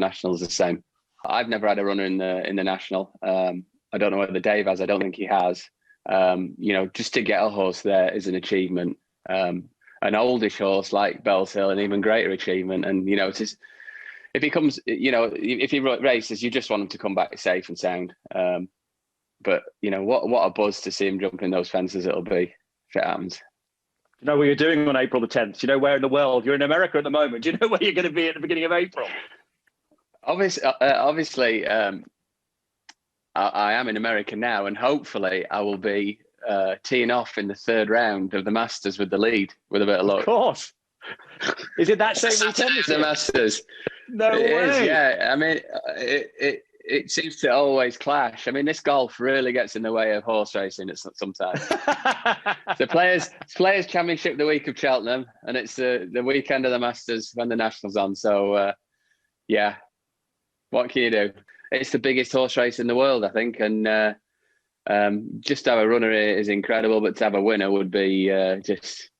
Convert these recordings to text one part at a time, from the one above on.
nationals the same. I've never had a runner in the national. I don't know whether Dave has. I don't think he has. Just to get a horse there is an achievement. An oldish horse like Bells Hill, an even greater achievement. And if he comes, if he races, you just want him to come back safe and sound. But what a buzz to see him jumping those fences it'll be if it happens. Do you know what you're doing on April the 10th? Do you know where in the world? You're in America at the moment. Do you know where you're going to be at the beginning of April? Obviously, I am in America now, and hopefully I will be teeing off in the third round of the Masters with the lead, with a bit of luck. Of course. Is it that same weekend? The Masters. No way. It is, yeah. I mean, it seems to always clash. I mean, this golf really gets in the way of horse racing sometimes. The Players Championship the week of Cheltenham, and it's the weekend of the Masters when the National's on. So, yeah, what can you do? It's the biggest horse race in the world, I think, and just to have a runner is incredible, but to have a winner would be just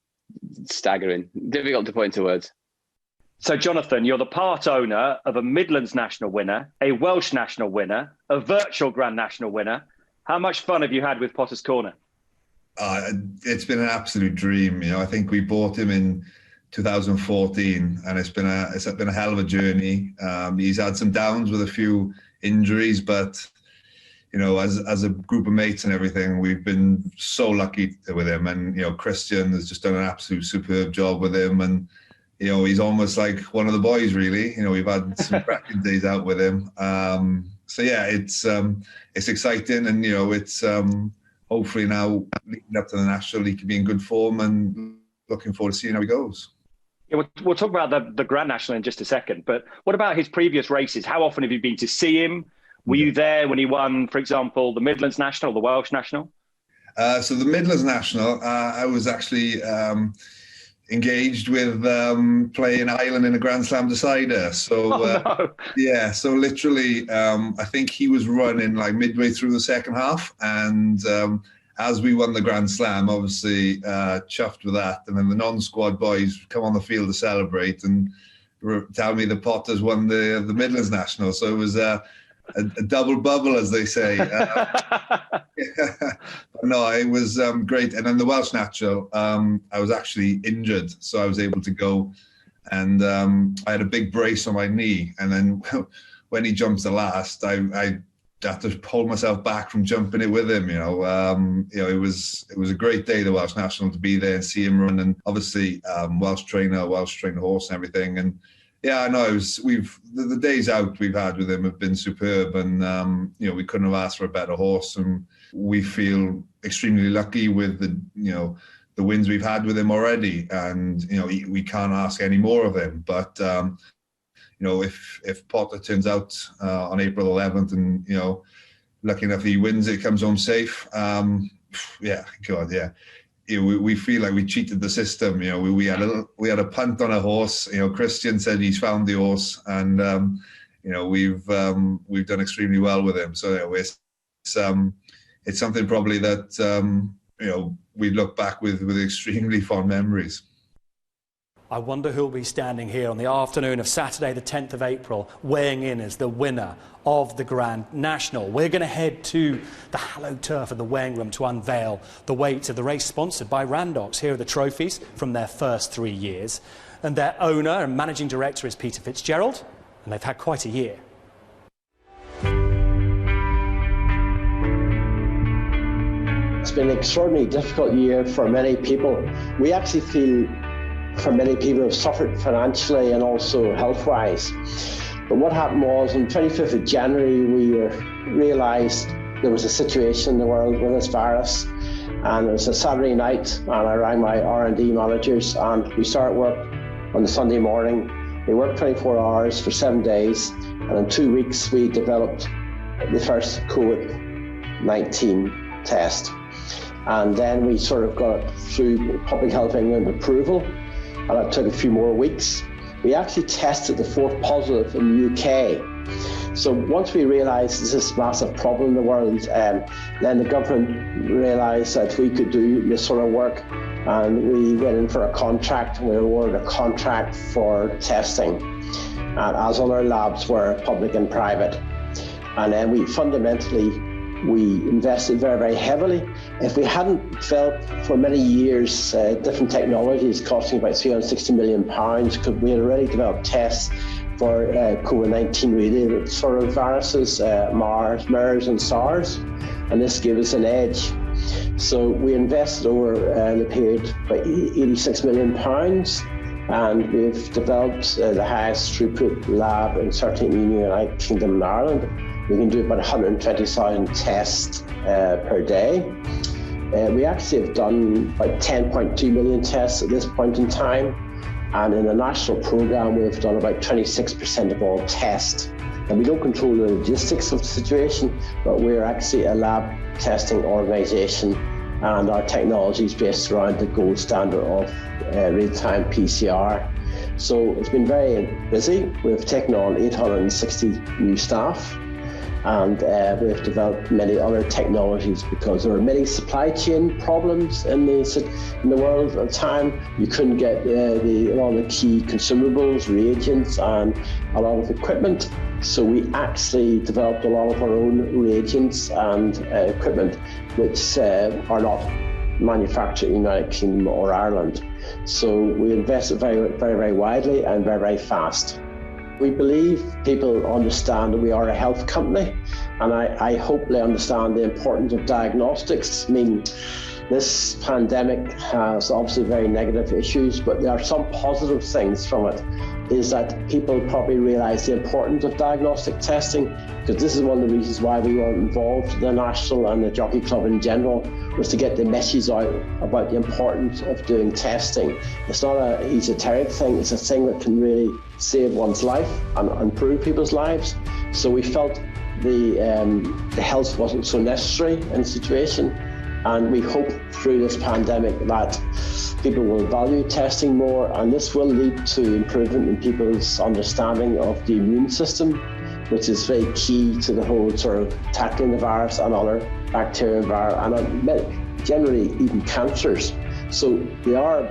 staggering. Difficult to put into words. So, Jonathan, you're the part owner of a Midlands National winner, a Welsh National winner, a virtual Grand National winner. How much fun have you had with Potter's Corner? It's been an absolute dream. I think we bought him in 2014, and it's been a hell of a journey. He's had some downs with a few injuries, but as a group of mates and everything, we've been so lucky with him. And Christian has just done an absolute superb job with him, and he's almost like one of the boys, really. We've had some cracking days out with him. So yeah, it's exciting, and it's hopefully now leading up to the National, he can be in good form, and looking forward to seeing how he goes. Yeah, we'll talk about the Grand National in just a second, but what about his previous races? How often have you been to see him? Were you there when he won, for example, the Midlands National, the Welsh National? So the Midlands National, I was actually engaged with playing Ireland in a Grand Slam decider. So no. Yeah, so literally, I think he was running like midway through the second half, and as we won the Grand Slam, obviously chuffed with that, and then the non-squad boys come on the field to celebrate and tell me the Potters won the Midlands National. So it was a double bubble, as they say. No, it was great. And then the Welsh National, I was actually injured, so I was able to go, and I had a big brace on my knee. And then when he jumped the last, I had to hold myself back from jumping it with him. It was a great day, the Welsh National, to be there and see him run, and obviously Welsh trainer horse and everything. And yeah, I know the days out we've had with him have been superb, and we couldn't have asked for a better horse, and we feel extremely lucky with the wins we've had with him already, and we can't ask any more of him. But if Potter turns out on April 11th, and lucky enough he wins it, comes home safe, yeah, God, yeah. We feel like we cheated the system. We had a punt on a horse. Christian said he's found the horse, and we've done extremely well with him. So it's something probably that we look back with extremely fond memories. I wonder who'll be standing here on the afternoon of Saturday the 10th of April weighing in as the winner of the Grand National. We're going to head to the hallowed turf of the weighing room to unveil the weights of the race sponsored by Randox. Here are the trophies from their first 3 years, and their owner and managing director is Peter Fitzgerald, and they've had quite a year. It's been an extraordinarily difficult year for many people. We actually feel for many people who have suffered financially and also health-wise. But what happened was on 25th of January, we realised there was a situation in the world with this virus, and it was a Saturday night, and I rang my R&D managers, and we started work on the Sunday morning. We worked 24 hours for 7 days, and in 2 weeks we developed the first COVID-19 test. And then we sort of got it through Public Health England approval, and it took a few more weeks. We actually tested the fourth positive in the UK. So once we realised this massive problem in the world, then the government realised that we could do this sort of work, and we went in for a contract, and we were awarded a contract for testing. as all our labs were public and private. And then we invested very, very heavily. If we hadn't developed for many years different technologies costing about £360 million, because we had already developed tests for COVID-19 related sort of viruses, MARS, MERS and SARS, and this gave us an edge. So we invested over the period about £86 million, and we've developed the highest throughput lab in certainly in the United Kingdom and Ireland. We can do about 120,000 tests per day. We actually have done about 10.2 million tests at this point in time. And in the national programme, we've done about 26% of all tests. And we don't control the logistics of the situation, but we're actually a lab testing organisation, and our technology is based around the gold standard of real-time PCR. So it's been very busy. We've taken on 860 new staff, and we've developed many other technologies because there were many supply chain problems in the world at the time. You couldn't get a lot of the key consumables, reagents, and a lot of equipment. So we actually developed a lot of our own reagents and equipment, which are not manufactured in the United Kingdom or Ireland. So we invested very, very, very widely and very, very fast. We believe people understand that we are a health company, and I hope they understand the importance of diagnostics. I mean, this pandemic has obviously very negative issues, but there are some positive things from it, is that people probably realise the importance of diagnostic testing, because this is one of the reasons why we were involved in the National and the Jockey Club in general, was to get the message out about the importance of doing testing. It's not an esoteric thing, it's a thing that can really save one's life and improve people's lives. So we felt the health wasn't so necessary in the situation, and we hope through this pandemic that people will value testing more, and this will lead to improvement in people's understanding of the immune system, which is very key to the whole sort of tackling the virus and other bacteria and generally even cancers. So there are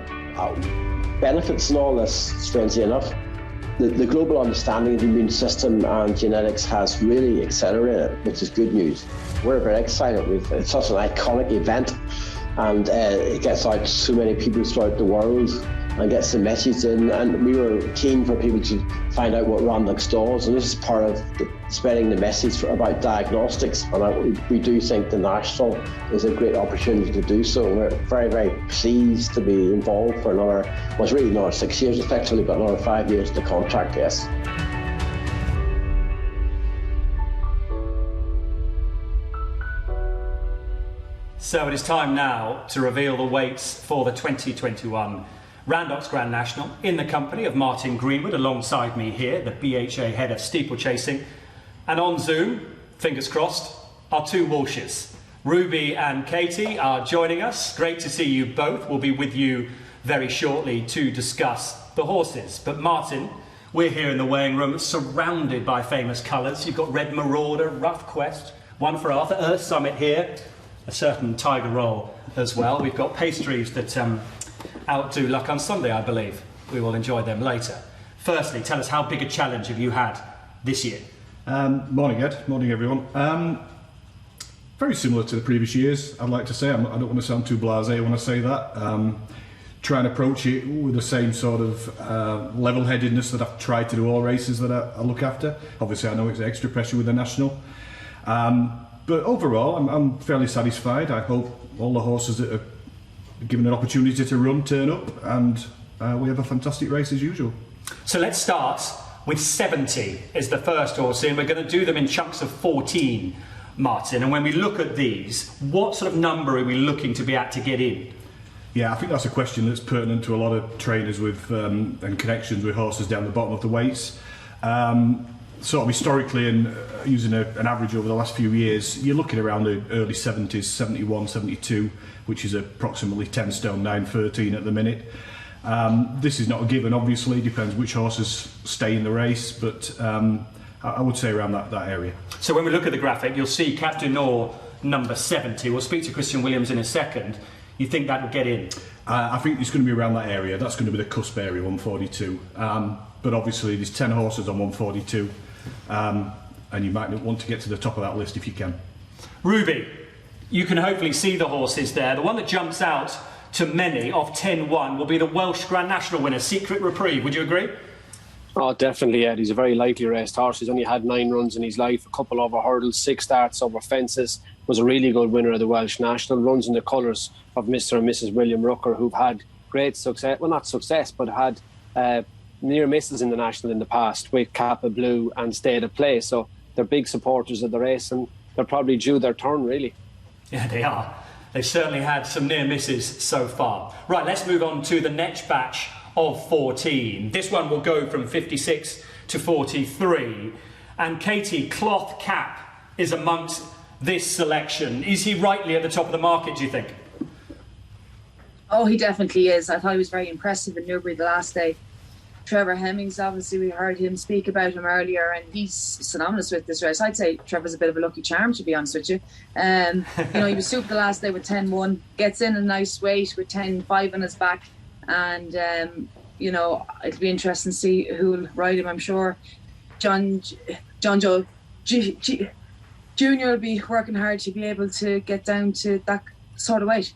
benefits in all this, strangely enough. The global understanding of the immune system and genetics has really accelerated, which is good news. We're very excited. It's such an iconic event, and it gets out to so many people throughout the world and gets the message in. And we were keen for people to find out what Randox does, and this is part of spreading the message about diagnostics. And we do think the National is a great opportunity to do so. We're very, very pleased to be involved for another, well, it's really another 6 years effectively, but another 5 years to contract, yes. So it is time now to reveal the weights for the 2021 Randox Grand National, in the company of Martin Greenwood, alongside me here, the BHA head of steeplechasing. And on Zoom, fingers crossed, our two Walshes. Ruby and Katie are joining us. Great to see you both. We'll be with you very shortly to discuss the horses. But Martin, we're here in the weighing room, surrounded by famous colours. You've got Red Marauder, Rough Quest, one for Arthur, Earth Summit here, a certain Tiger Roll as well. We've got pastries that outdo Luck on Sunday, I believe. We will enjoy them later. Firstly, tell us, how big a challenge have you had this year? Morning, Ed. Morning, everyone. Very similar to the previous years, I'd like to say. I don't want to sound too blasé when I say that. Try and approach it with the same sort of level-headedness that I've tried to do all races that I look after. Obviously, I know it's extra pressure with the National. But overall, I'm fairly satisfied. I hope all the horses that are given an opportunity to run turn up, and we have a fantastic race as usual. So let's start with 70 as the first horse in. We're going to do them in chunks of 14, Martin. And when we look at these, what sort of number are we looking to be at to get in? Yeah, I think that's a question that's pertinent to a lot of trainers with and connections with horses down the bottom of the weights. Sort of historically, and using an average over the last few years, you're looking around the early 70s, 71, 72, which is approximately 10 stone 9, 13 at the minute. This is not a given, obviously, depends which horses stay in the race, but I would say around that area. So when we look at the graphic, you'll see Captain Nor number 70. We'll speak to Christian Williams in a second. You think that will get in? I think it's going to be around that area. That's going to be the cusp area, 142. but obviously there's 10 horses on 142, and you might want to get to the top of that list if you can. Ruby, you can hopefully see the horses there. The one that jumps out to many of 10-1 will be the Welsh Grand National winner, Secret Reprieve. Would you agree? Oh, definitely, Ed. He's a very lightly raced horse. He's only had 9 runs in his life, a couple over hurdles, 6 starts over fences. Was a really good winner of the Welsh National. Runs in the colours of Mr. and Mrs. William Rucker, who've had great success. Well, not success, but had near misses in the National in the past with Kappa Blue and State of Play. So they're big supporters of the race, and they're probably due their turn, really. Yeah, they are. They've certainly had some near misses so far. Right, let's move on to the next batch of 14. This one will go from 56 to 43. And Katie, Cloth Cap is amongst this selection. Is he rightly at the top of the market, do you think? Oh, he definitely is. I thought he was very impressive in Newbury the last day. Trevor Hemmings, obviously we heard him speak about him earlier, and he's synonymous with this race. I'd say Trevor's a bit of a lucky charm, to be honest with you. He was super the last day with 10-1, gets in a nice weight with 10-5 on his back, and it'll be interesting to see who'll ride him. I'm sure John Joe Jr. will be working hard to be able to get down to that sort of weight.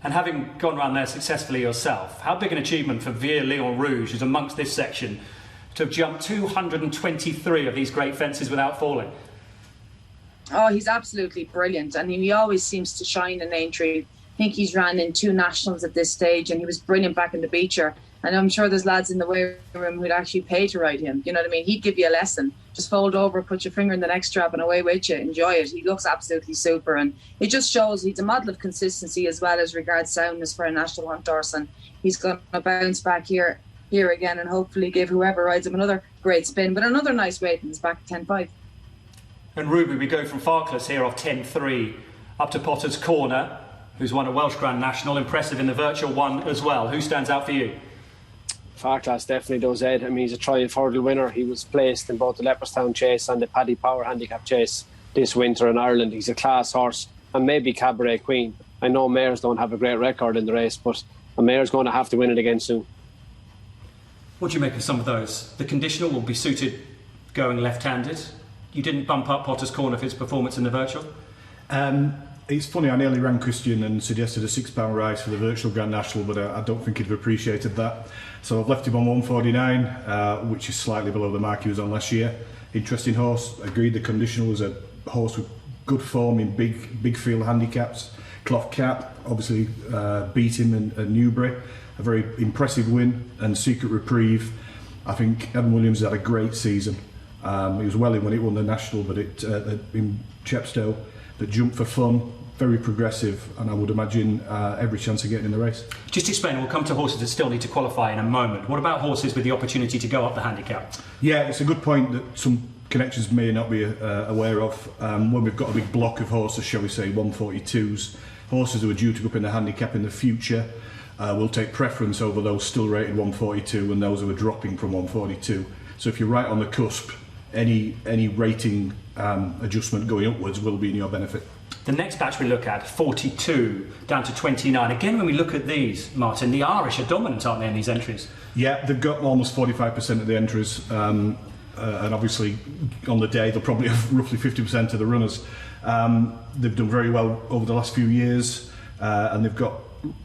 And having gone around there successfully yourself, how big an achievement for Vieux Lion Rouge, who's amongst this section, to have jumped 223 of these great fences without falling? Oh, he's absolutely brilliant. I mean, he always seems to shine in Aintree. I think he's ran in 2 nationals at this stage, and he was brilliant back in the Beecher. And I'm sure there's lads in the weighing room who'd actually pay to ride him. You know what I mean? He'd give you a lesson. Just fold over, put your finger in the next strap, and away with you. Enjoy it. He looks absolutely super, and it just shows he's a model of consistency as well as regards soundness for a national hunt horse. And he's going to bounce back here again, and hopefully give whoever rides him another great spin. But another nice weight, and he's back at 10-5. And Ruby, we go from Farkless here off 10-3 up to Potter's Corner, who's won a Welsh Grand National, impressive in the virtual one as well. Who stands out for you? Farclas definitely does, Ed. I mean, he's a trial hurdle winner. He was placed in both the Leopardstown Chase and the Paddy Power Handicap Chase this winter in Ireland. He's a class horse, and maybe Cabaret Queen. I know mares don't have a great record in the race, but a mare's going to have to win it again soon. What do you make of some of those? The conditional will be suited going left-handed. You didn't bump up Potter's Corner for his performance in the virtual? It's funny, I nearly rang Christian and suggested a £6 rise for the virtual Grand National, but I don't think he'd have appreciated that. So I've left him on 149, which is slightly below the mark he was on last year. Interesting horse. Agreed the conditional was a horse with good form in big field handicaps. Cloth Cap obviously beat him in Newbury. A very impressive win. And Secret Reprieve, I think Evan Williams had a great season. He was well in when it won the National, but in Chepstow, but jumped for fun. Very progressive, and I would imagine every chance of getting in the race. Just explain, we'll come to horses that still need to qualify in a moment. What about horses with the opportunity to go up the handicap? Yeah, it's a good point that some connections may not be aware of. When we've got a big block of horses, shall we say 142s, horses who are due to go up in the handicap in the future will take preference over those still rated 142 and those who are dropping from 142. So if you're right on the cusp, any rating adjustment going upwards will be in your benefit. The next batch we look at, 42 down to 29. Again, when we look at these, Martin, the Irish are dominant, aren't they, in these entries? Yeah, they've got almost 45% of the entries, and obviously on the day they'll probably have roughly 50% of the runners. They've done very well over the last few years, and they've got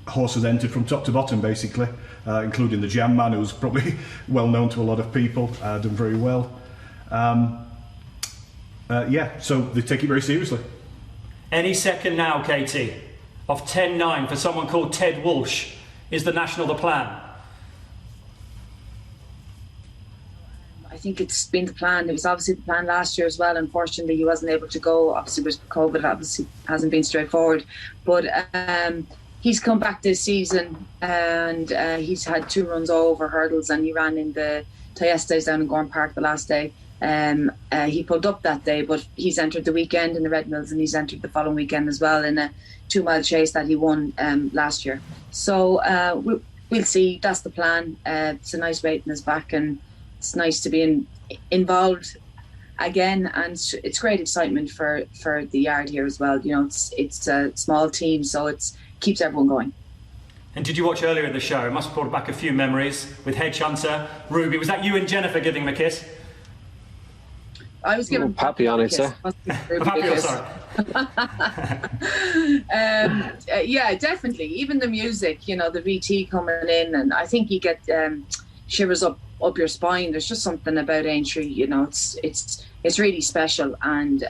horses entered from top to bottom, basically, including the Jam Man, who's probably well known to a lot of people, done very well. So they take it very seriously. Any second now, Katie, of 10-9 for someone called Ted Walsh. Is the National the plan? I think it's been the plan. It was obviously the plan last year as well. Unfortunately, he wasn't able to go. Obviously, with COVID, obviously hasn't been straightforward. But he's come back this season, and he's had 2 runs over hurdles, and he ran in the Tayestes down in Gorm Park the last day. He pulled up that day, but he's entered the weekend in the Red Mills, and he's entered the following weekend as well in a 2-mile chase that he won last year. So we'll see. That's the plan. It's a nice weight in his back, and it's nice to be involved again, and it's great excitement for the yard here as well. You know, it's a small team, so it keeps everyone going. And did you watch earlier in the show? It must have brought back a few memories with Hedge Hunter, Ruby. Was that you and Jennifer giving him a kiss? I was giving Pappy on it, sir. Yeah, definitely. Even the music, you know, the VT coming in, and I think you get shivers up your spine. There's just something about Aintree, you know, it's really special, and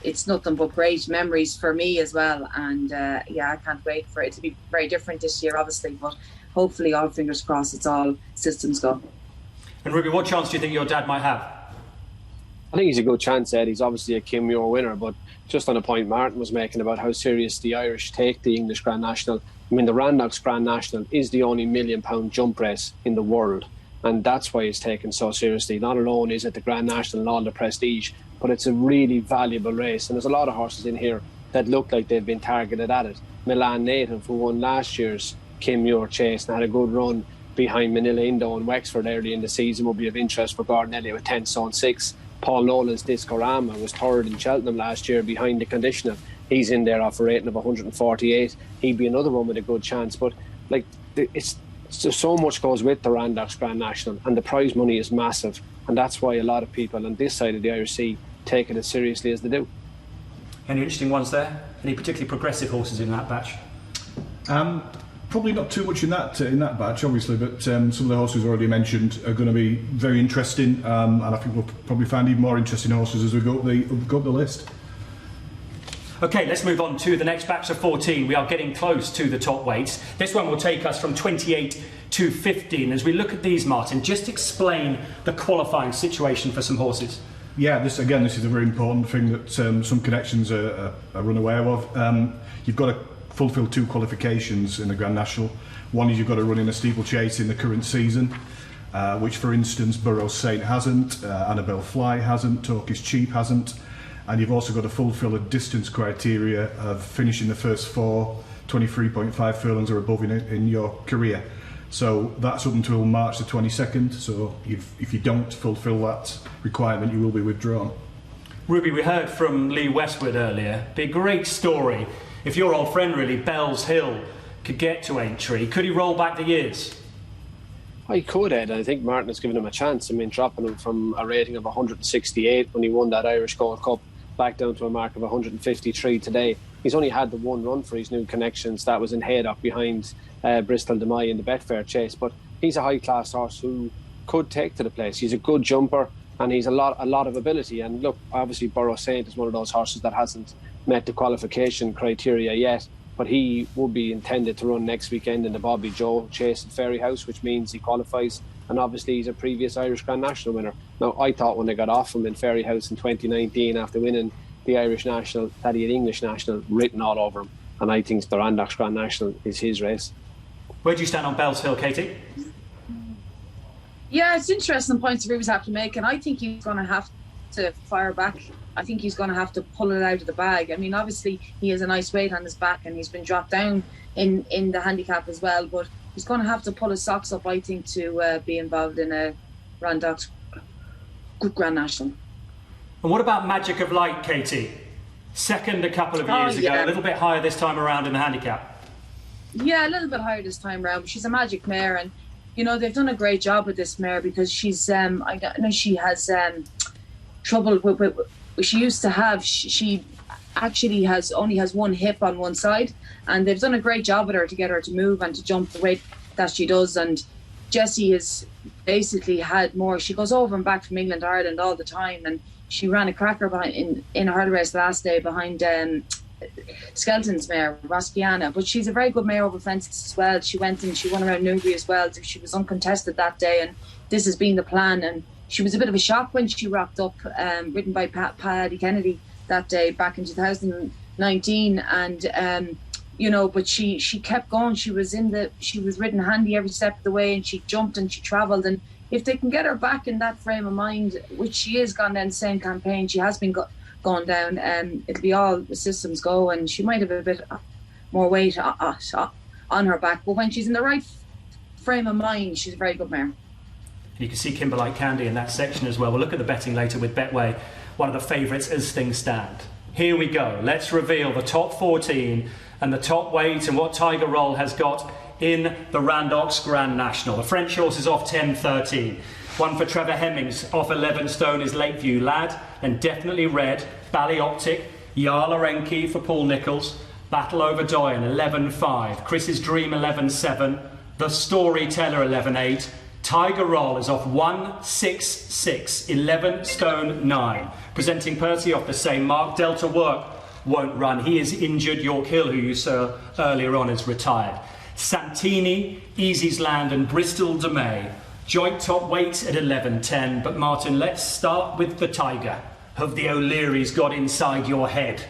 it's nothing but great memories for me as well. And yeah, I can't wait for it to be very different this year, obviously, but hopefully, all fingers crossed, it's all systems go. And Ruby, what chance do you think your dad might have? I think he's a good chance, Ed. He's obviously a Kim Muir winner, but just on a point Martin was making about how serious the Irish take the English Grand National. I mean, the Randox Grand National is the only £1 million jump race in the world, and that's why it's taken so seriously. Not alone is it the Grand National and all the prestige, but it's a really valuable race, and there's a lot of horses in here that look like they've been targeted at it. Milan Native, who won last year's Kim Muir Chase and had a good run behind Manila Indo and Wexford early in the season, will be of interest for Gordon Elliott with 10 stone 6. Paul Nolan's Discorama was third in Cheltenham last year behind the conditioner. He's in there off a rating of 148. He'd be another one with a good chance. But like, there's so much goes with the Randox Grand National, and the prize money is massive, and that's why a lot of people on this side of the Irish Sea take it as seriously as they do. Any interesting ones there? Any particularly progressive horses in that batch? Probably not too much in that batch, obviously, but some of the horses already mentioned are going to be very interesting, and I think we'll probably find even more interesting horses as we go up the list. Okay, let's move on to the next batch of 14. We are getting close to the top weights. This one will take us from 28 to 15. As we look at these, Martin, just explain the qualifying situation for some horses. Yeah, this is a very important thing that some connections are unaware of. You've got to fulfil 2 qualifications in the Grand National. One is you've got to run in a steeplechase in the current season, which, for instance, Burrows Saint hasn't, Annabelle Fly hasn't, Torquay's Cheap hasn't, and you've also got to fulfil a distance criteria of finishing the first 4 23.5 furlongs or above in your career. So that's up until March the 22nd. So if you don't fulfil that requirement, you will be withdrawn. Ruby, we heard from Lee Westwood earlier. Be a great story if your old friend, really, Bells Hill, could get to Aintree. Could he roll back the years? I could, Ed. I think Martin has given him a chance. I mean, dropping him from a rating of 168 when he won that Irish Gold Cup back down to a mark of 153 today. He's only had the one run for his new connections. That was in Haydock behind Bristol de Mai in the Betfair Chase. But he's a high-class horse who could take to the place. He's a good jumper, and he's a lot of ability. And look, obviously Burrows Saint is one of those horses that hasn't met the qualification criteria yet, but he will be intended to run next weekend in the Bobby Joe Chase at Ferryhouse, which means he qualifies, and obviously he's a previous Irish Grand National winner. Now, I thought when they got off him in Ferryhouse in 2019 after winning the Irish National that he had English National written all over him, and I think the Randox Grand National is his race. Where do you stand on Bells Hill, Katie? Yeah, it's interesting points Ruby's have to make, and I think he's going to have to fire back. I think he's going to have to pull it out of the bag. I mean, obviously he has a nice weight on his back, and he's been dropped down in the handicap as well, but he's going to have to pull his socks up, I think, to be involved in a Randox Grand National. And what about Magic of Light, Katie? Second a couple of years ago, a little bit higher this time around in the handicap. Yeah, a little bit higher this time around. She's a magic mare, and you know they've done a great job with this mare because she's I know she has trouble with she used to have. She actually only has one hip on one side, and they've done a great job with her to get her to move and to jump the way that she does. And Jessie has basically had more. She goes over and back from England to Ireland all the time, and she ran a cracker behind in a hurdle race last day behind Skelton's mare, Roskiana. But she's a very good mare over fences as well. She went and she won around Newbury as well. She was uncontested that day, and this has been the plan. And she was a bit of a shock when she rocked up, ridden by Paddy Kennedy that day back in 2019. And you know, but she kept going. She was ridden handy every step of the way, and she jumped and she travelled. And if they can get her back in that frame of mind, which she is gone down the same campaign, she has been gone down, it'll be all the systems go, and she might have a bit more weight on her back. But when she's in the right frame of mind, she's a very good mare. You can see Kimberlite Candy in that section as well. We'll look at the betting later with Betway, one of the favourites as things stand. Here we go. Let's reveal the top 14 and the top weight and what Tiger Roll has got in the Randox Grand National. The French horse is off 10.13. One for Trevor Hemmings, off 11 stone, is Lakeview Lad. Then Definitely Red, Ballyoptic, Yala Enki for Paul Nichols, Battle Over Doyen 11.5, Chris's Dream 11.7, The Storyteller 11.8, Tiger Roll is off 1.66, 11 stone 9. Presenting Percy off the same mark. Delta Work won't run. He is injured. York Hill, who you saw earlier on, is retired. Santini, Easy's Land and Bristol de May. Joint top weight at 11.10. But Martin, let's start with the Tiger. Have the O'Learys got inside your head?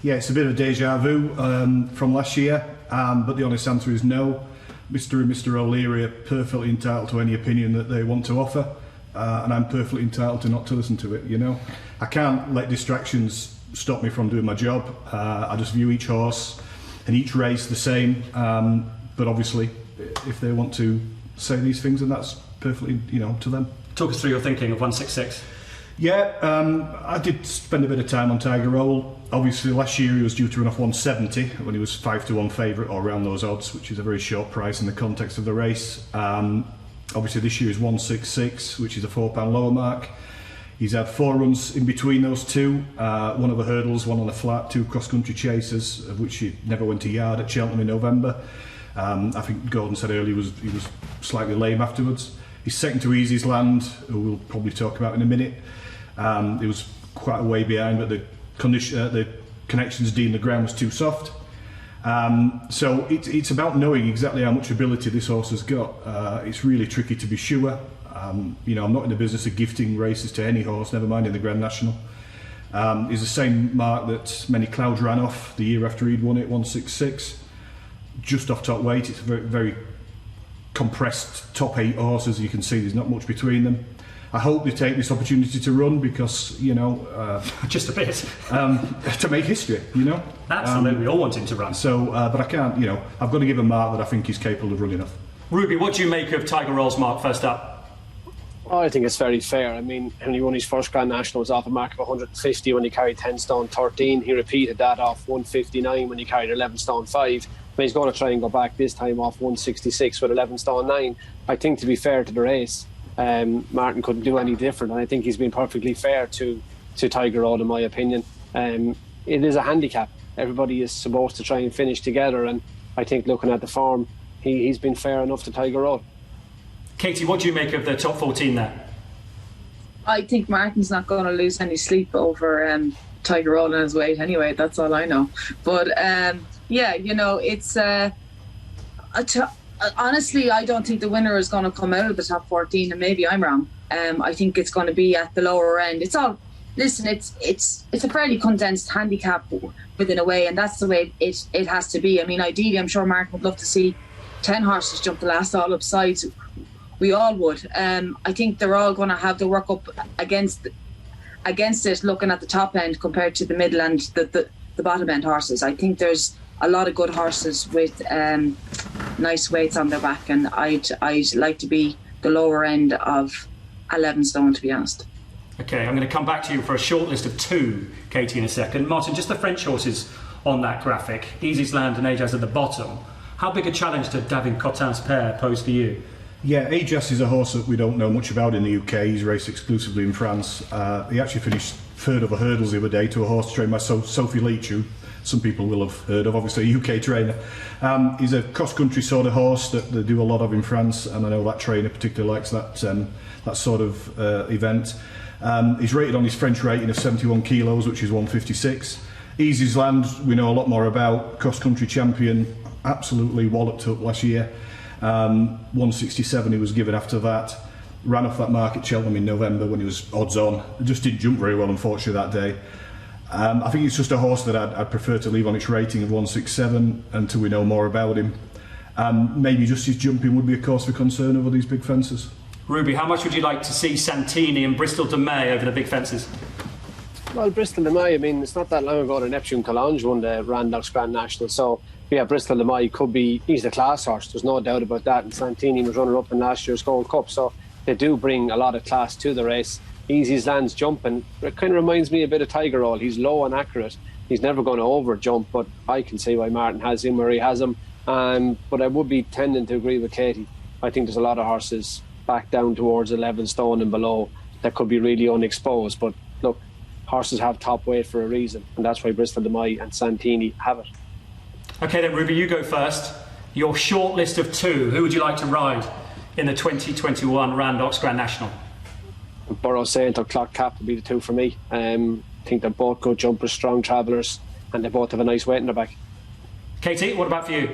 Yeah, it's a bit of a deja vu from last year, but the honest answer is no. Mr. and Mr. O'Leary are perfectly entitled to any opinion that they want to offer, and I'm perfectly entitled to not to listen to it, you know. I can't let distractions stop me from doing my job. I just view each horse and each race the same, but obviously if they want to say these things, then that's perfectly, you know, up to them. Talk us through your thinking of 1.66. Yeah, I did spend a bit of time on Tiger Roll. Obviously last year he was due to run off 170 when he was 5-1 favourite, or around those odds, which is a very short price in the context of the race. Obviously this year is 1.66, which is a £4 lower mark. He's had 4 runs in between those two, one over hurdles, one on a flat, 2 cross-country chases, of which he never went a yard at Cheltenham in November. I think Gordon said earlier he was slightly lame afterwards. He's second to Easy's Land, who we'll probably talk about in a minute. It was quite a way behind, but the connections deemed the ground was too soft. So it's about knowing exactly how much ability this horse has got. It's really tricky to be sure. You know, I'm not in the business of gifting races to any horse, never mind in the Grand National. It's the same mark that Many Clouds ran off the year after he'd won it, 1.66. Just off top weight. It's a very, very compressed top 8 horses. You can see there's not much between them. I hope they take this opportunity to run because, you know... just a bit. To make history, you know? Absolutely, we all want him to run. So, but I can't, you know, I've got to give a mark that I think he's capable of running off. Ruby, what do you make of Tiger Roll's mark first up? Oh, I think it's very fair. I mean, when he won his first Grand National, was off a mark of 150 when he carried 10 stone 13. He repeated that off 159 when he carried 11 stone 5. But he's going to try and go back this time off 166 with 11 stone 9. I think, to be fair to the race, Martin couldn't do any different, and I think he's been perfectly fair to Tiger Roll, in my opinion. It is a handicap. Everybody is supposed to try and finish together, and I think, looking at the form, he's been fair enough to Tiger Roll. Katie, what do you make of the top 14 there? I think Martin's not going to lose any sleep over Tiger Roll and his weight anyway. That's all I know. But yeah, you know, it's honestly, I don't think the winner is going to come out of the top 14, and maybe I'm wrong. I think it's going to be at the lower end. It's all, listen, it's a fairly condensed handicap within a way, and that's the way it has to be. I mean, ideally, I'm sure Martin would love to see 10 horses jump the last all up sides. We all would. I think they're all going to have to work up against it, looking at the top end compared to the middle and the bottom end horses. I think there's a lot of good horses with nice weights on their back, and I'd like to be the lower end of 11 stone, to be honest. Okay, I'm going to come back to you for a short list of 2, Katie, in a second. Martin, just the French horses on that graphic, Easy's Land and Ajas at the bottom. How big a challenge to Davin Cotin's pair pose to you? Yeah, Ajas is a horse that we don't know much about in the UK. He's raced exclusively in France. He actually finished 3rd over hurdles the other day to a horse trained by Sophie Leach, who some people will have heard of, obviously a UK trainer. He's a cross-country sort of horse that they do a lot of in France, and I know that trainer particularly likes that sort of event. He's rated on his French rating of 71 kilos, which is 156. Easy's Land, we know a lot more about. Cross-country champion, absolutely walloped up last year. 167 he was given after that. Ran off that mark at Cheltenham in November when he was odds on. Just didn't jump very well, unfortunately, that day. I think it's just a horse that I'd prefer to leave on its rating of 167 until we know more about him. Maybe just his jumping would be a cause for concern over these big fences. Ruby, how much would you like to see Santini and Bristol de May over the big fences? Well, Bristol de May, I mean, it's not that long ago that Neptune Collonges won the Randox Grand National, so yeah, Bristol de May could be, he's a class horse, there's no doubt about that, and Santini was runner-up in last year's Gold Cup, so they do bring a lot of class to the race. Easy's Land's jumping, it kind of reminds me a bit of Tiger Roll. He's low and accurate, he's never going to over jump, but I can see why Martin has him where he has him. But I would be tending to agree with Katie. I think there's a lot of horses back down towards 11 stone and below that could be really unexposed. But look, horses have top weight for a reason, and that's why Bristol de Mai and Santini have it. Okay then, Ruby, you go first. Your short list of 2. Who would you like to ride in the 2021 Randox Grand National? Burrow Saint or Clock Cap would be the 2 for me. I think they're both good jumpers, strong travellers, and they both have a nice weight in their back. Katie, what about for you?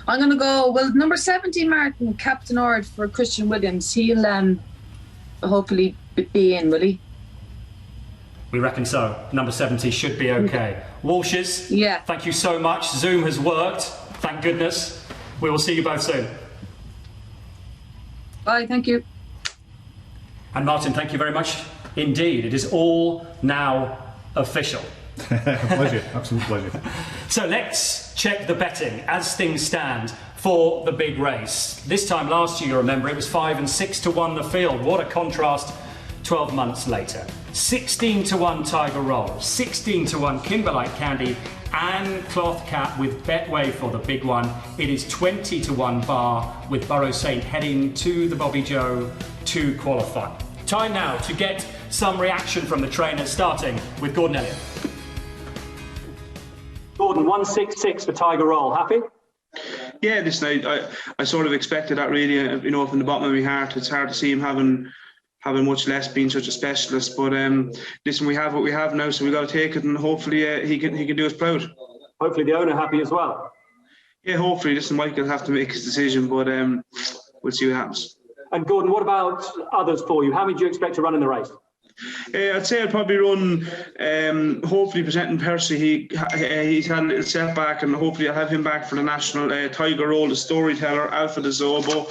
I'm going to go, well, number 17, Martin, Captain Ord for Christian Williams. He'll hopefully be in, will he? We reckon so. Number 70 should be okay. Walshes, yeah. Thank you so much. Zoom has worked, thank goodness. We will see you both soon. Bye, thank you. And Martin, thank you very much indeed. It is all now official. Pleasure, absolute pleasure. So let's check the betting as things stand for the big race. This time last year, you remember, it was 5 and 6 to 1 the field. What a contrast 12 months later. 16 to 1 Tiger Roll, 16 to 1 Kimberlite Candy and Cloth Cap with Betway for the big one. It is 20 to 1 Bar with Burrow Saint heading to the Bobby Joe to qualify. Time now to get some reaction from the trainers, starting with Gordon Elliott. Gordon, 166 for Tiger Roll. Happy? Yeah, listen, I sort of expected that really, you know, from the bottom of my heart. It's hard to see him having much less, being such a specialist. But listen, we have what we have now, so we got to take it, and hopefully he can do us proud. Hopefully the owner happy as well. Yeah, hopefully. Listen, Mike will have to make his decision, but we'll see what happens. And Gordon, what about others for you? How many do you expect to run in the race? I'd say I'd probably run, hopefully presenting Percy. He's had a little setback, and hopefully I'll have him back for the national. Tiger Roll, the storyteller, Alpha the Zobo.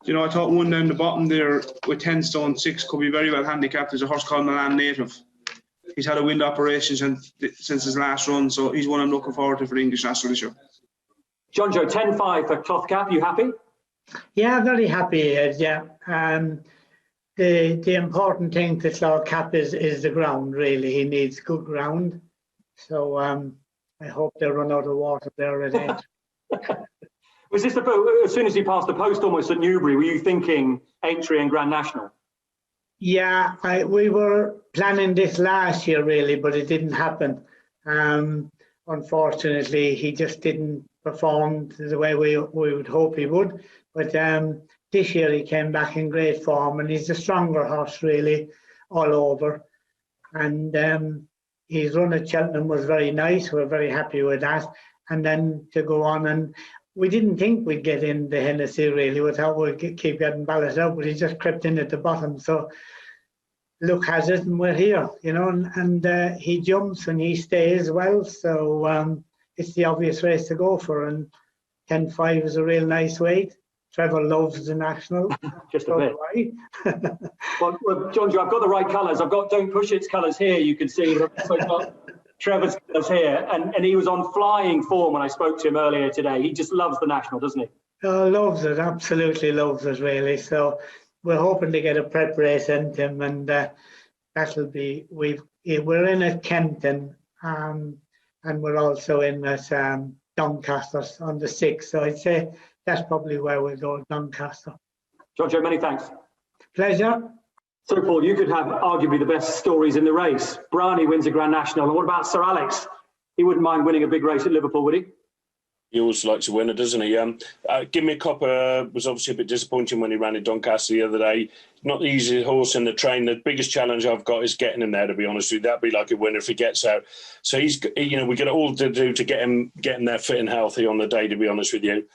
You know, I thought one down the bottom there with 10 stone 6 could be very well handicapped. There's a horse called Milan Native. He's had a wind operation since his last run, so he's one I'm looking forward to for the English national this year. John Joe, 10-5 for Cloth Cap. You happy? Yeah, very happy, yeah. The important thing to Cloth Cap is the ground, really. He needs good ground. So I hope they run out of water there at end. Was this as soon as he passed the post almost at Newbury, were you thinking entry and Grand National? Yeah, we were planning this last year, really, but it didn't happen. Unfortunately, he just didn't perform the way we would hope he would. But this year he came back in great form, and he's a stronger horse, really, all over. And his run at Cheltenham was very nice. We're very happy with that. And then to go on, and we didn't think we'd get in the Hennessy, really. We thought we'd keep getting balloted out, but he just crept in at the bottom. So luck has it, and we're here, you know, and he jumps and he stays well. So it's the obvious race to go for, and 10-5 is a real nice weight. Trevor loves the national. Just a bit. well, John Joe, I've got the right colours. I've got Don't Push It's colours here, you can see. So I've got Trevor's colours here. And he was on flying form when I spoke to him earlier today. He just loves the national, doesn't he? Oh, loves it, absolutely loves it, really. So we're hoping to get a prep race into him, and that'll be, we're in at Kempton, and we're also in at Doncaster on the 6th. So I'd say that's probably where we'll go, Doncaster. John Joe, many thanks. Pleasure. So, Paul, you could have arguably the best stories in the race. Brownie wins a Grand National. And what about Sir Alex? He wouldn't mind winning a big race at Liverpool, would he? He always likes a winner, doesn't he? Give Me a Copper was obviously a bit disappointing when he ran at Doncaster the other day. Not the easiest horse in the train. The biggest challenge I've got is getting him there, to be honest with you. That'd be like a winner if he gets out. So we got all to do to get him there fit and healthy on the day, to be honest with you.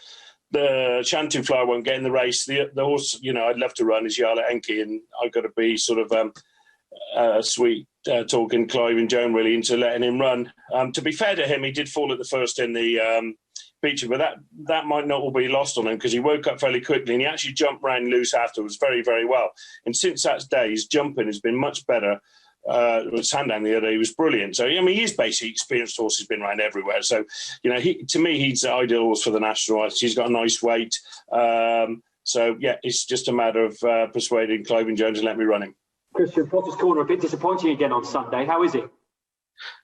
The Chanting Flower won't get in the race. The horse, I'd love to run is Yala Enki, and I've got to be sort of sweet talking Clive and Joan really into letting him run. To be fair to him, he did fall at the first in the Beecher, but that might not all be lost on him because he woke up fairly quickly and he actually jumped round loose afterwards very, very well. And since that day, his jumping has been much better. With Sandown the other day, he was brilliant. So, he's basically experienced horse. He's been around everywhere. So, to me, he's the ideal horse for the national. He's got a nice weight. So, yeah, it's just a matter of persuading Clive and Jones to let me run him. Christian, Potter's Corner, a bit disappointing again on Sunday. How is he?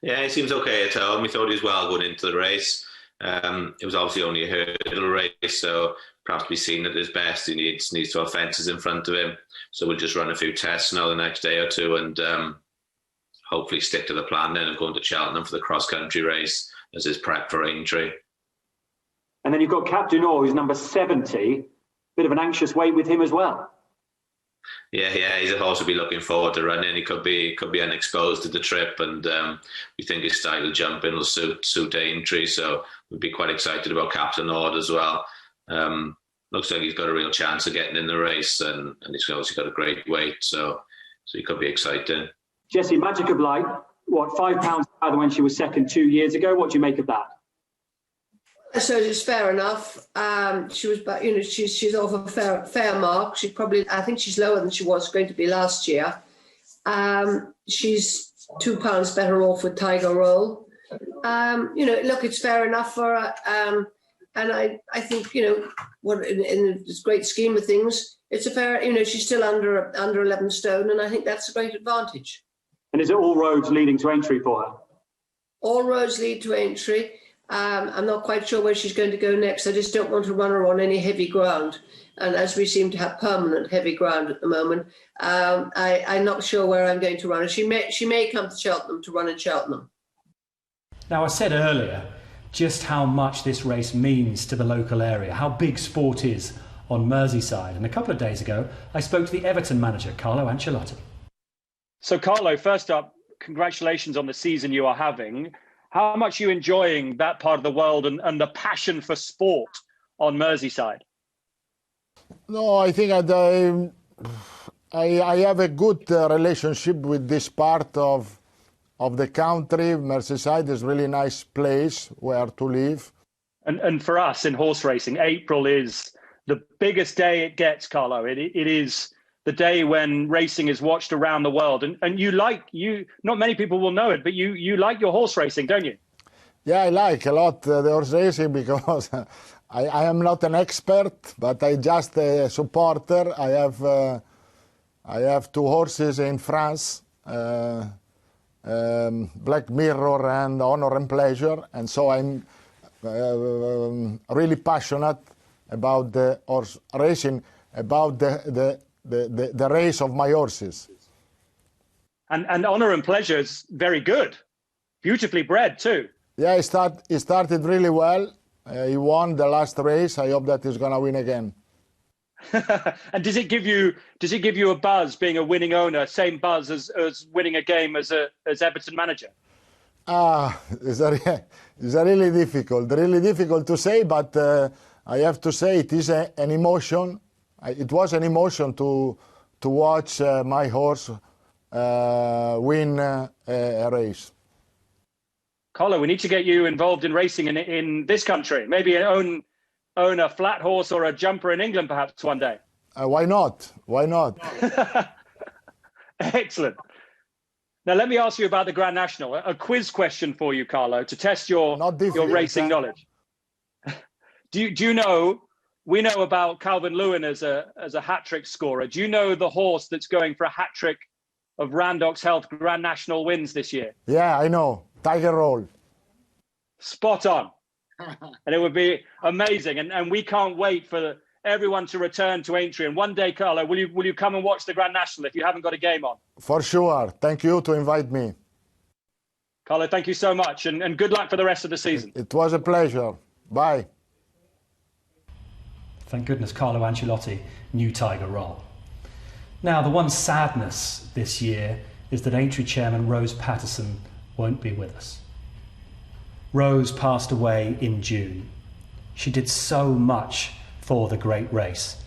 Yeah, he seems okay at home. We thought he was well going into the race. It was obviously only a hurdle race, so perhaps to be seen at his best, he needs 12 fences in front of him. So we'll just run a few tests now the next day or two, and hopefully stick to the plan then of going to Cheltenham for the cross-country race as his prep for Aintree. And then you've got Cap du Nord, who's number 70. Bit of an anxious wait with him as well. Yeah, he's a horse we'll be looking forward to running. He could be unexposed to the trip, and we think his style of jumping will suit Aintree. So we'd be quite excited about Cap du Nord as well. Looks like he's got a real chance of getting in the race, and he's obviously got a great weight, so he could be exciting. Jesse, Magic of Light, what, 5 pounds higher than when she was second 2 years ago? What do you make of that? So it's fair enough. She was, you know, she's off a fair mark. I think she's lower than she was going to be last year. She's £2 better off with Tiger Roll. You know, look, it's fair enough for her. And I think, you know, in this great scheme of things, it's a fair, you know, she's still under 11 stone, and I think that's a great advantage. And is it all roads leading to Aintree for her? All roads lead to Aintree. I'm not quite sure where she's going to go next. I just don't want to run her on any heavy ground. And as we seem to have permanent heavy ground at the moment, I'm not sure where I'm going to run her. She may come to Cheltenham to run in Cheltenham. Now, I said earlier just how much this race means to the local area, how big sport is on Merseyside. And a couple of days ago, I spoke to the Everton manager, Carlo Ancelotti. So, Carlo, first up, congratulations on the season you are having. How much are you enjoying that part of the world and the passion for sport on Merseyside? No, I think I have a good relationship with this part of the country. Merseyside is a really nice place where to live. And for us in horse racing, April is the biggest day it gets, Carlo. It is the day when racing is watched around the world. And not many people will know it, but you like your horse racing, don't you? Yeah, I like a lot the horse racing because I am not an expert, but I just a supporter. I have 2 horses in France, Black Mirror and Honor and Pleasure, and so I'm really passionate about the horse racing, about the race of my horses. And Honor and Pleasure is very good, beautifully bred too. Yeah, he started really well. He won the last race. I hope that he's going to win again. And does it give you a buzz being a winning owner, same buzz as winning a game as Everton manager? It's really difficult to say, but I have to say it is an emotion. It was an emotion to watch my horse win a race. Carlo, we need to get you involved in racing in this country. Maybe own a flat horse or a jumper in England, perhaps one day. Why not? Why not? Excellent. Now, let me ask you about the Grand National. A quiz question for you, Carlo, to test your racing knowledge. Do you know? We know about Calvin Lewin as a hat-trick scorer. Do you know the horse that's going for a hat-trick of Randox Health Grand National wins this year? Yeah, I know. Tiger Roll. Spot on. And it would be amazing. And we can't wait for everyone to return to Aintree. And one day, Carlo, will you come and watch the Grand National if you haven't got a game on? For sure. Thank you to invite me. Carlo, thank you so much. And good luck for the rest of the season. It was a pleasure. Bye. Thank goodness Carlo Ancelotti knew Tiger Roll. Now, the one sadness this year is that Aintree chairman Rose Patterson won't be with us. Rose passed away in June. She did so much for the great race.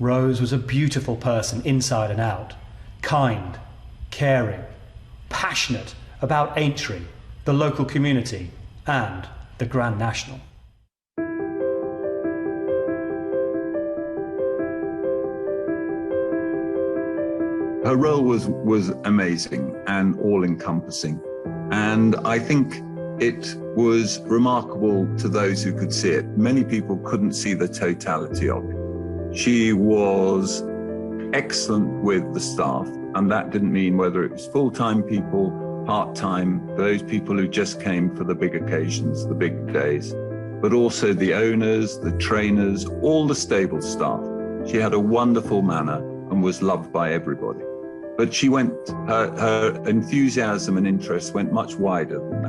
Rose was a beautiful person inside and out, kind, caring, passionate about Aintree, the local community, and the Grand National. Her role was amazing and all-encompassing. And I think it was remarkable to those who could see it. Many people couldn't see the totality of it. She was excellent with the staff, and that didn't mean whether it was full-time people, part-time, those people who just came for the big occasions, the big days. but also the owners, the trainers, all the stable staff. She had a wonderful manner and was loved by everybody. But her enthusiasm and interest went much wider than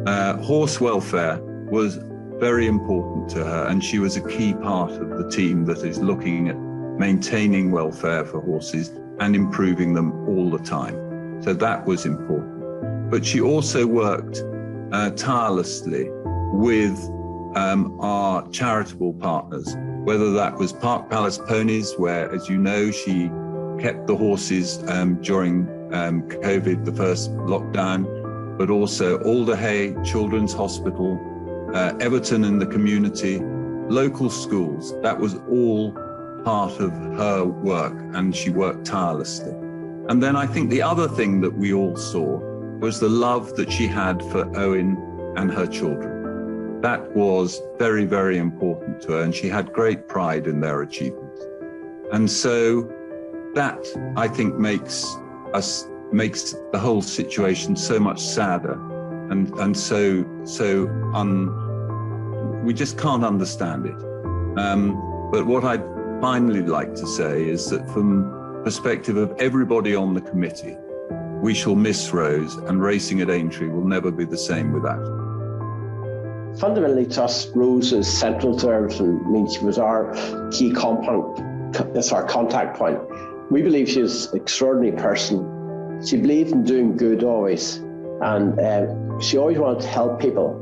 that. Horse welfare was very important to her, and she was a key part of the team that is looking at maintaining welfare for horses and improving them all the time. So that was important. But she also worked tirelessly with our charitable partners, whether that was Park Palace Ponies, where, as you know, she kept the horses during COVID, the first lockdown, but also Alderhay Children's Hospital, Everton and the community, local schools. That was all part of her work, and she worked tirelessly. And then I think the other thing that we all saw was the love that she had for Owen and her children. That was very, very important to her, and she had great pride in their achievements. And so that, I think, makes the whole situation so much sadder, and we just can't understand it. But what I'd finally like to say is that from the perspective of everybody on the committee, we shall miss Rose, and racing at Aintree will never be the same without her. Fundamentally, to us, Rose is central to everything. I mean, she was our key it's our contact point. We believe she's an extraordinary person. She believed in doing good always, and she always wanted to help people.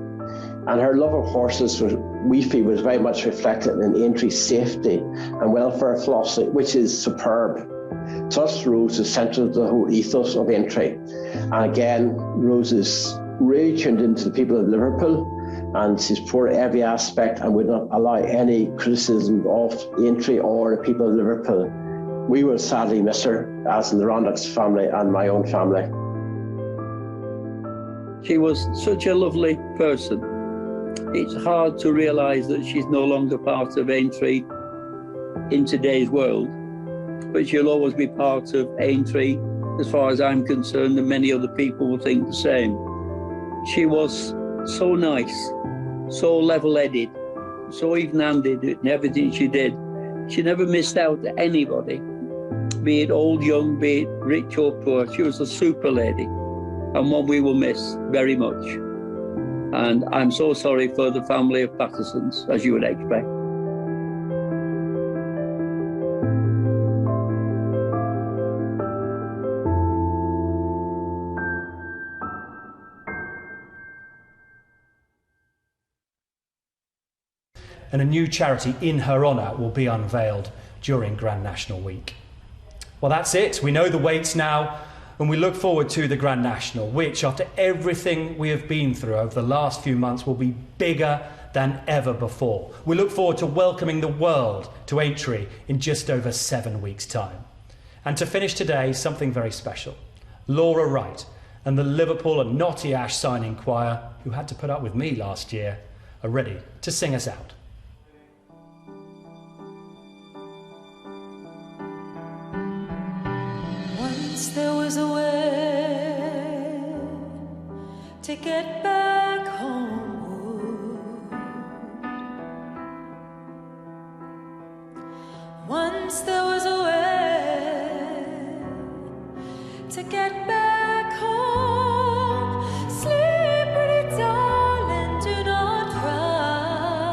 And her love of horses, we feel, was very much reflected in Aintree's safety and welfare philosophy, which is superb. To us, Rose is central to the whole ethos of Aintree. And again, Rose is really tuned into the people of Liverpool, and she supported every aspect and would not allow any criticism of Aintree or the people of Liverpool. We will sadly miss her, as in the Randox family and my own family. She was such a lovely person. It's hard to realise that she's no longer part of Aintree in today's world, but she'll always be part of Aintree as far as I'm concerned, and many other people will think the same. She was so nice, so level-headed, so even-handed in everything she did. She never missed out to anybody, be it old, young, be it rich or poor. She was a super lady, and one we will miss very much. And I'm so sorry for the family of Pattersons, as you would expect. And a new charity in her honour will be unveiled during Grand National Week. Well, that's it. We know the weights now, and we look forward to the Grand National, which, after everything we have been through over the last few months, will be bigger than ever before. We look forward to welcoming the world to Aintree in just over 7 weeks' time. And to finish today, something very special. Laura Wright and the Liverpool and Knotty Ash signing choir, who had to put up with me last year, are ready to sing us out. There was a way to get back home. Once there was a way to get back home. Sleep, pretty darling, do not cry,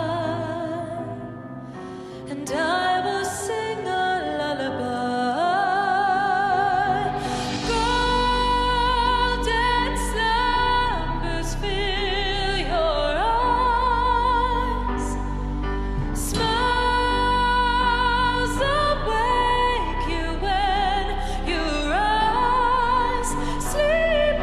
and I will sing a lullaby. Sleep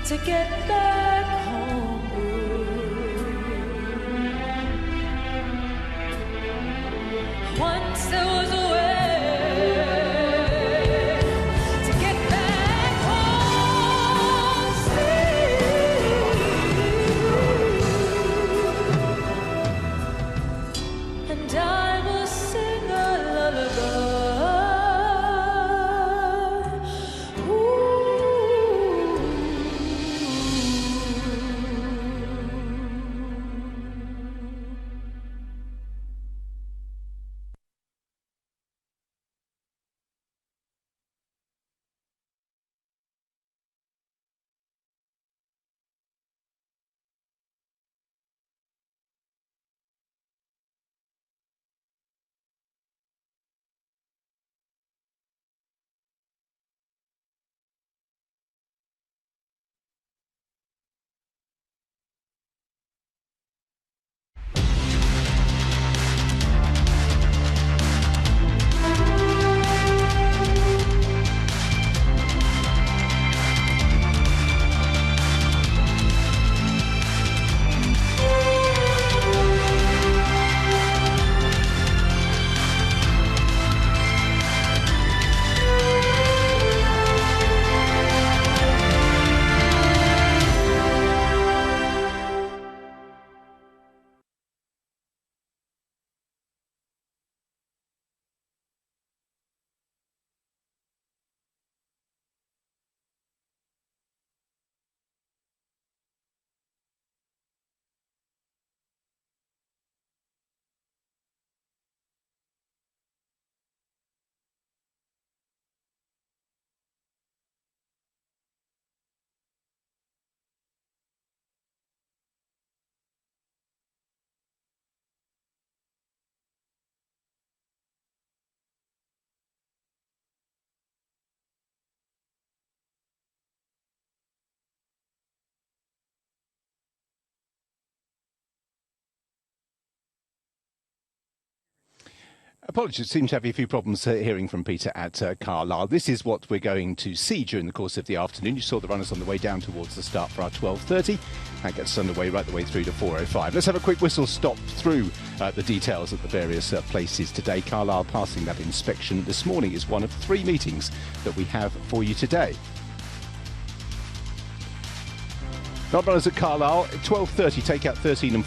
to get back home. Once there was a way to get back home. And I will sing a lullaby. Apologies, seem to have a few problems hearing from Peter at Carlisle. This is what we're going to see during the course of the afternoon. You saw the runners on the way down towards the start for our 12:30. That gets underway right the way through to 4:05. Let's have a quick whistle stop through the details at the various places today. Carlisle passing that inspection this morning is one of 3 meetings that we have for you today. Not runners at Carlisle, 12:30, take out 13 and